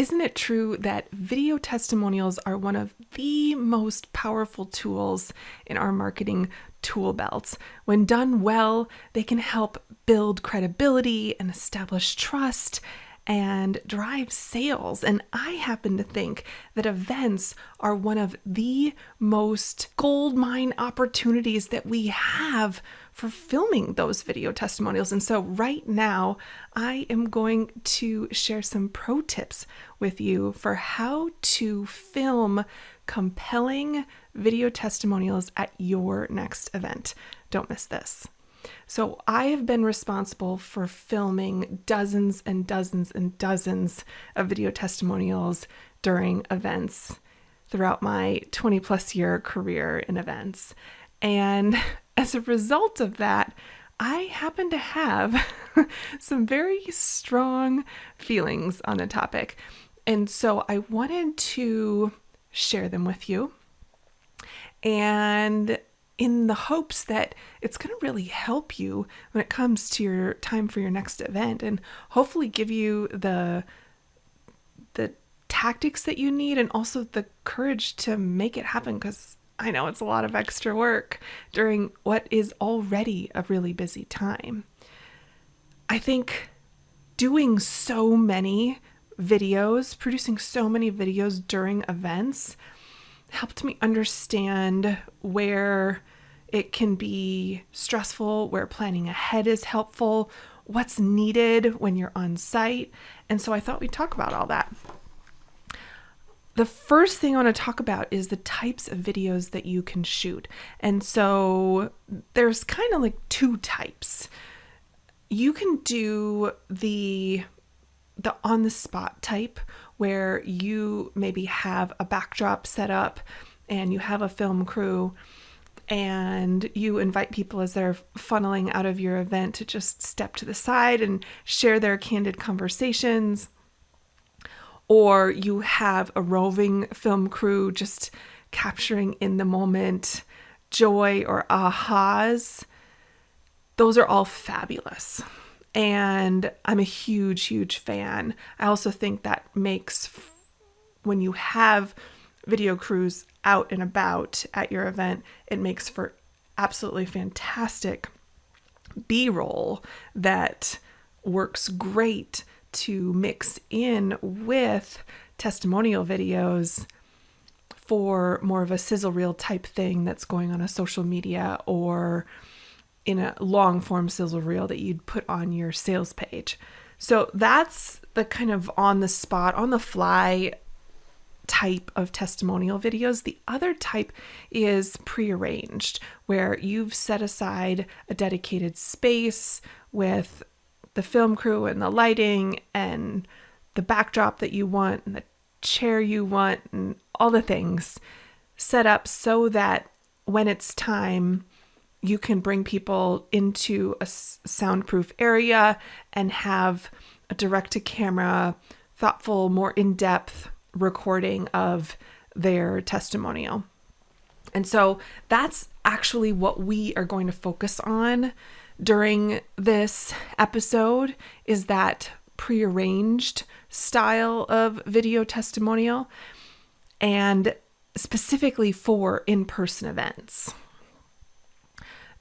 Isn't it true that video testimonials are one of the most powerful tools in our marketing tool belts? When done well, they can help build credibility and establish trust and drive sales. And I happen to think that events are one of the most goldmine opportunities that we have for filming those video testimonials. And so right now, I am going to share some pro tips with you for how to film compelling video testimonials at your next event. Don't miss this. So I have been responsible for filming dozens and dozens and dozens of video testimonials during events throughout my 20 plus year career in events. And as a result of that, I happen to have some very strong feelings on the topic. And so I wanted to share them with you, and in the hopes that it's going to really help you when it comes to your time for your next event, and hopefully give you the tactics that you need and also the courage to make it happen, because I know it's a lot of extra work during what is already a really busy time. I think doing so many videos, producing so many videos during events helped me understand where it can be stressful, where planning ahead is helpful, what's needed when you're on site. And so I thought we'd talk about all that. The first thing I want to talk about is the types of videos that you can shoot. And so there's kind of like two types. You can do the on the spot type, where you maybe have a backdrop set up and you have a film crew and you invite people as they're funneling out of your event to just step to the side and share their candid conversations. Or you have a roving film crew just capturing in the moment joy or ahas. Those are all fabulous. And I'm a huge, huge fan. I also think that makes, when you have video crews out and about at your event, it makes for absolutely fantastic B-roll that works great to mix in with testimonial videos for more of a sizzle reel type thing that's going on a social media or in a long form sizzle reel that you'd put on your sales page. So that's the kind of on the spot, on the fly type of testimonial videos. The other type is prearranged, where you've set aside a dedicated space with the film crew and the lighting and the backdrop that you want and the chair you want and all the things set up so that when it's time, you can bring people into a soundproof area and have a direct-to-camera, thoughtful, more in-depth recording of their testimonial. And so that's actually what we are going to focus on during this episode, is that prearranged style of video testimonial, and specifically for in-person events.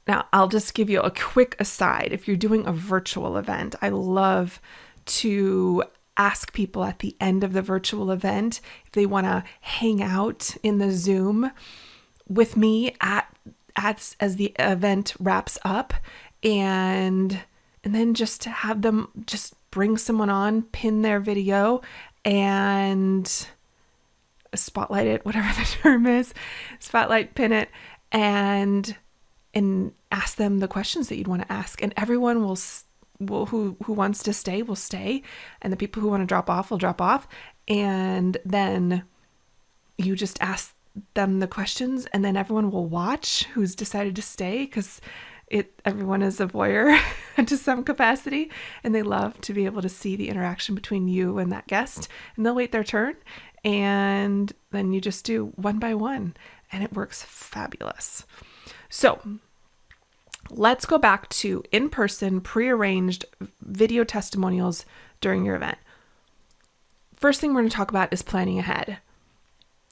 Now, I'll just give you a quick aside. If you're doing a virtual event, I love to ask people at the end of the virtual event if they want to hang out in the Zoom with me as the event wraps up, and then just to have them just bring someone on, pin their video, and spotlight it, whatever the term is, spotlight, pin it, and ask them the questions that you'd want to ask. And everyone will who wants to stay will stay, and the people who want to drop off will drop off. And then you just ask them the questions, and then everyone will watch who's decided to stay, because everyone is a voyeur to some capacity, and they love to be able to see the interaction between you and that guest, and they'll wait their turn, and then you just do one by one, and it works fabulous. So let's go back to in-person, prearranged video testimonials during your event. first thing we're going to talk about is planning ahead.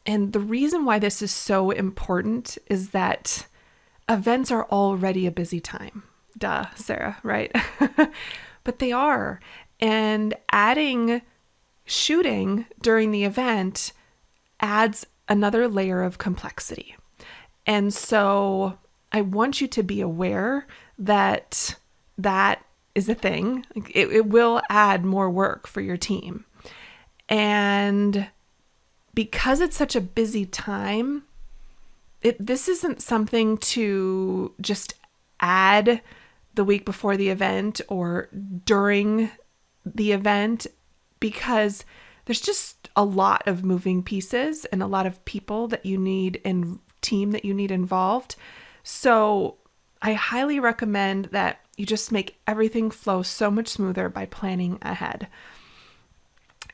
And the reason why this is so important is that events are already a busy time. Duh, Sarah, right? But they are. And adding shooting during the event adds another layer of complexity. And so I want you to be aware that that is a thing. It will add more work for your team. And because it's such a busy time, this isn't something to just add the week before the event or during the event, because there's just a lot of moving pieces and a lot of people that you need and team that you need involved. So I highly recommend that you just make everything flow so much smoother by planning ahead.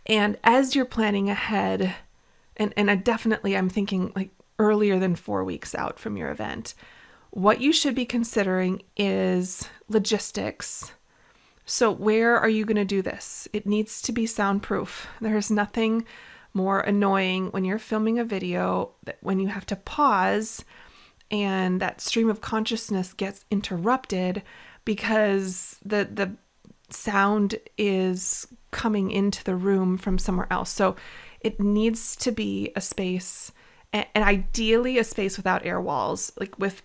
And as you're planning ahead, and I'm thinking like earlier than 4 weeks out from your event, what you should be considering is logistics. So where are you going to do this? It needs to be soundproof. There's nothing more annoying when you're filming a video that when you have to pause and that stream of consciousness gets interrupted because the sound is coming into the room from somewhere else. So it needs to be a space, and ideally a space without air walls, like with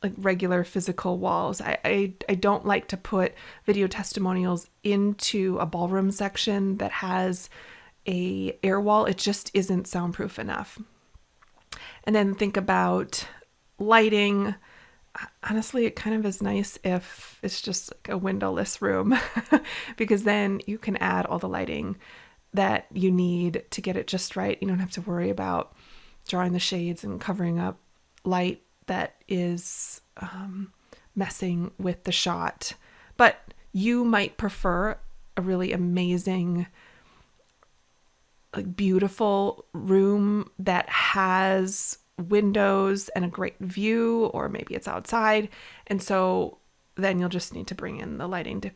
like regular physical walls. I don't like to put video testimonials into a ballroom section that has a air wall. It just isn't soundproof enough. And then think about lighting. Honestly, it kind of is nice if it's just like a windowless room because then you can add all the lighting that you need to get it just right. You don't have to worry about drawing the shades and covering up light that is messing with the shot. But you might prefer a really amazing, like beautiful room that has windows and a great view, or maybe it's outside. And so then you'll just need to bring in the lighting to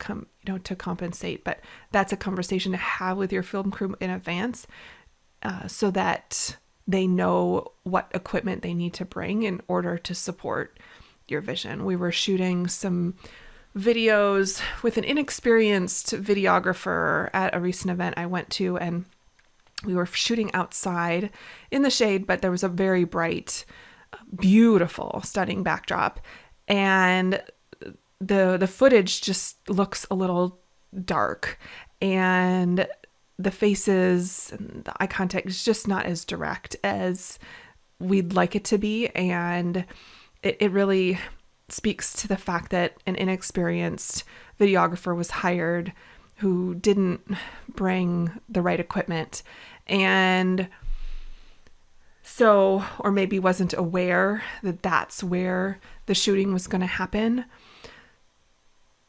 to compensate. But that's a conversation to have with your film crew in advance, so that they know what equipment they need to bring in order to support your vision. We were shooting some videos with an inexperienced videographer at a recent event I went to, and we were shooting outside in the shade, but there was a very bright, beautiful, stunning backdrop. And the footage just looks a little dark, and the faces and the eye contact is just not as direct as we'd like it to be. And it really speaks to the fact that an inexperienced videographer was hired who didn't bring the right equipment. And so, or maybe wasn't aware that that's where the shooting was going to happen,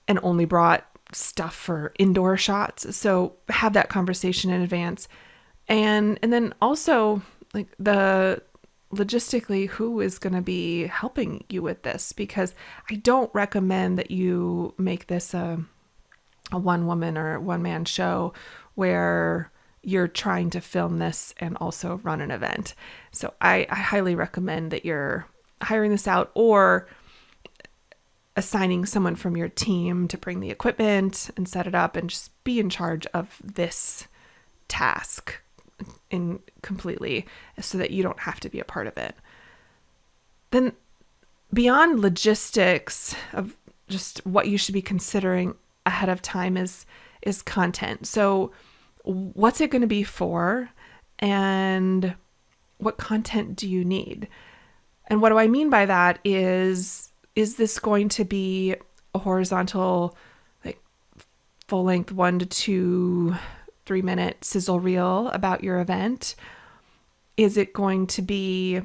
and only brought stuff for indoor shots. So have that conversation in advance. And then also like the logistically, who is going to be helping you with this? Because I don't recommend that you make this a one woman or one man show where you're trying to film this and also run an event. So I highly recommend that you're hiring this out or assigning someone from your team to bring the equipment and set it up and just be in charge of this task completely, so that you don't have to be a part of it. Then beyond logistics of just what you should be considering ahead of time is content. So what's it going to be for, and what content do you need? And what do I mean by that is this going to be a horizontal, like full length 1 to 2, 3 minute sizzle reel about your event? Is it going to be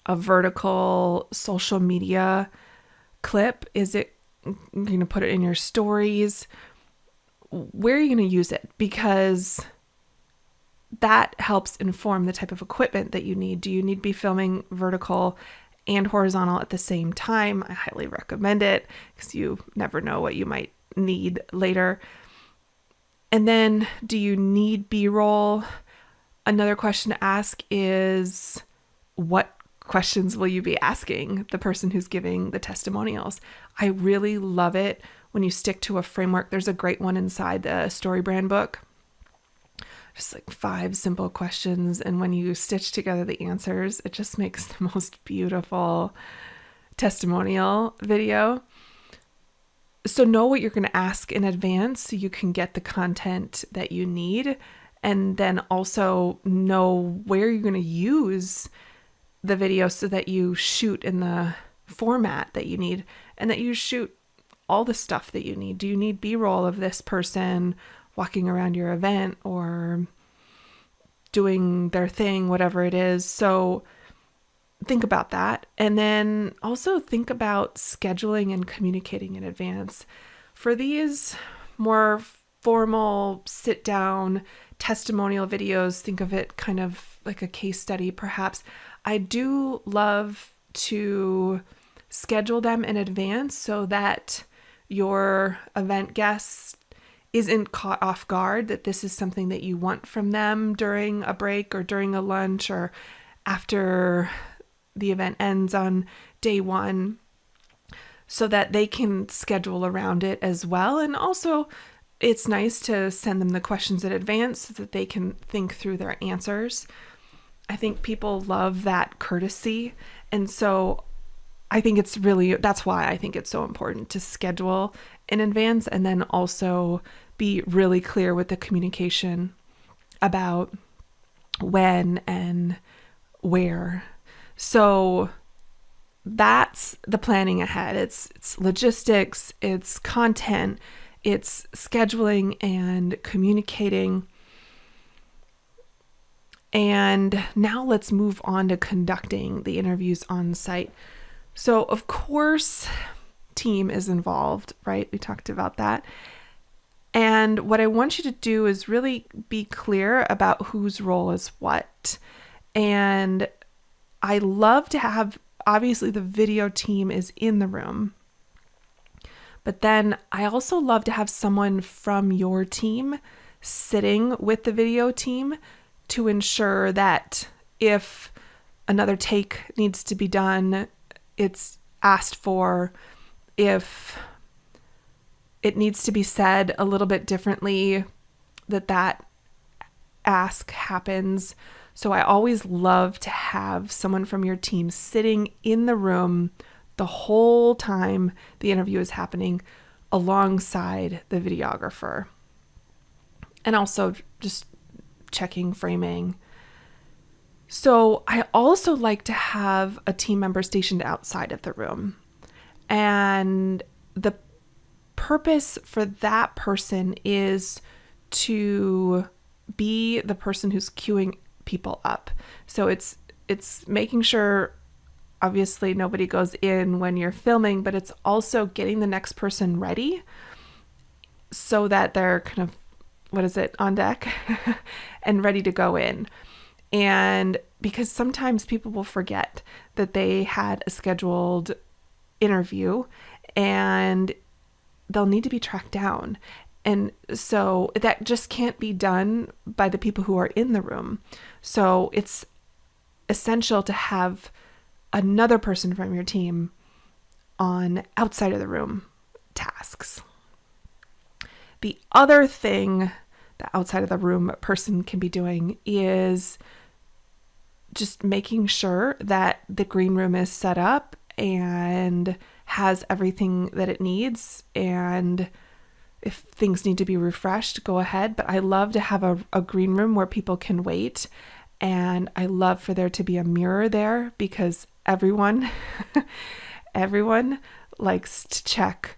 a vertical social media clip? Is it going to put it in your stories? Where are you going to use it? Because that helps inform the type of equipment that you need. Do you need to be filming vertical and horizontal at the same time? I highly recommend it because you never know what you might need later. And then, do you need B-roll? Another question to ask is, what questions will you be asking the person who's giving the testimonials? I really love it when you stick to a framework. There's a great one inside the StoryBrand book. Just like 5 simple questions. And when you stitch together the answers, it just makes the most beautiful testimonial video. So know what you're going to ask in advance so you can get the content that you need. And then also know where you're going to use the video so that you shoot in the format that you need and that you shoot all the stuff that you need. Do you need B-roll of this person walking around your event or doing their thing, whatever it is? So think about that. And then also think about scheduling and communicating in advance. For these more formal sit down testimonial videos, think of it kind of like a case study perhaps. I do love to schedule them in advance so that your event guest isn't caught off guard, that this is something that you want from them during a break or during a lunch or after the event ends on day one, so that they can schedule around it as well. And also, it's nice to send them the questions in advance so that they can think through their answers. I think people love that courtesy. And so I think that's why I think it's so important to schedule in advance and then also be really clear with the communication about when and where. So that's the planning ahead. It's logistics, it's content, it's scheduling and communicating. And now let's move on to conducting the interviews on site. So of course, team is involved, right? We talked about that. And what I want you to do is really be clear about whose role is what. And I love to have, obviously the video team is in the room, but then I also love to have someone from your team sitting with the video team to ensure that if another take needs to be done, it's asked for. If it needs to be said a little bit differently, that ask happens. So I always love to have someone from your team sitting in the room the whole time the interview is happening alongside the videographer. And also just checking framing. So I also like to have a team member stationed outside of the room. And the purpose for that person is to be the person who's queuing people up. So it's making sure, obviously nobody goes in when you're filming, but it's also getting the next person ready so that they're kind of, on deck and ready to go in. And because sometimes people will forget that they had a scheduled interview and they'll need to be tracked down. And so that just can't be done by the people who are in the room. So it's essential to have another person from your team on outside of the room tasks. The other thing the outside of the room person can be doing is just making sure that the green room is set up and has everything that it needs. And if things need to be refreshed, go ahead. But I love to have a green room where people can wait. And I love for there to be a mirror there because everyone likes to check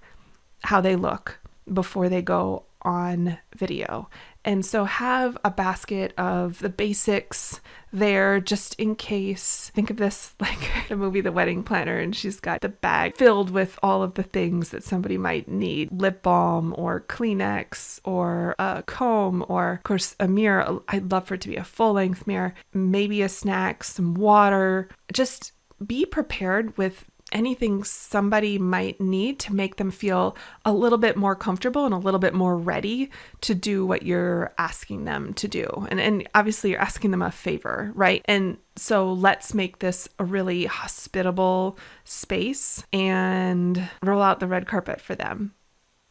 how they look before they go on video. And so have a basket of the basics there just in case. Think of this like the movie The Wedding Planner, and she's got the bag filled with all of the things that somebody might need. Lip balm or Kleenex or a comb or, of course, a mirror. I'd love for it to be a full-length mirror. Maybe a snack, some water. Just be prepared with anything somebody might need to make them feel a little bit more comfortable and a little bit more ready to do what you're asking them to do. And obviously you're asking them a favor, right? And so let's make this a really hospitable space and roll out the red carpet for them.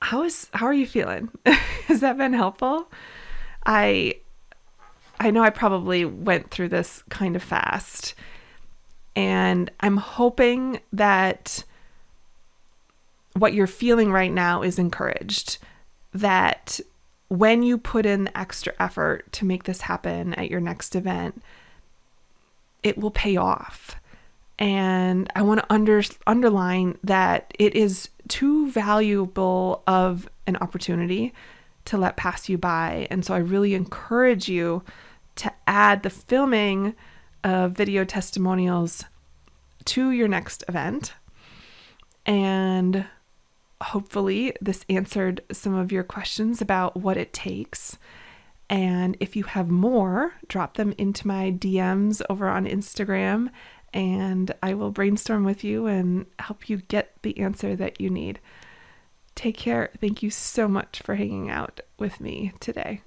How are you feeling? Has that been helpful? I know I probably went through this kind of fast, and I'm hoping that what you're feeling right now is encouraged, that when you put in the extra effort to make this happen at your next event, it will pay off. And I want to underline that it is too valuable of an opportunity to let pass you by. And so I really encourage you to add the filming of video testimonials to your next event. And hopefully this answered some of your questions about what it takes. And if you have more, drop them into my DMs over on Instagram, and I will brainstorm with you and help you get the answer that you need. Take care. Thank you so much for hanging out with me today.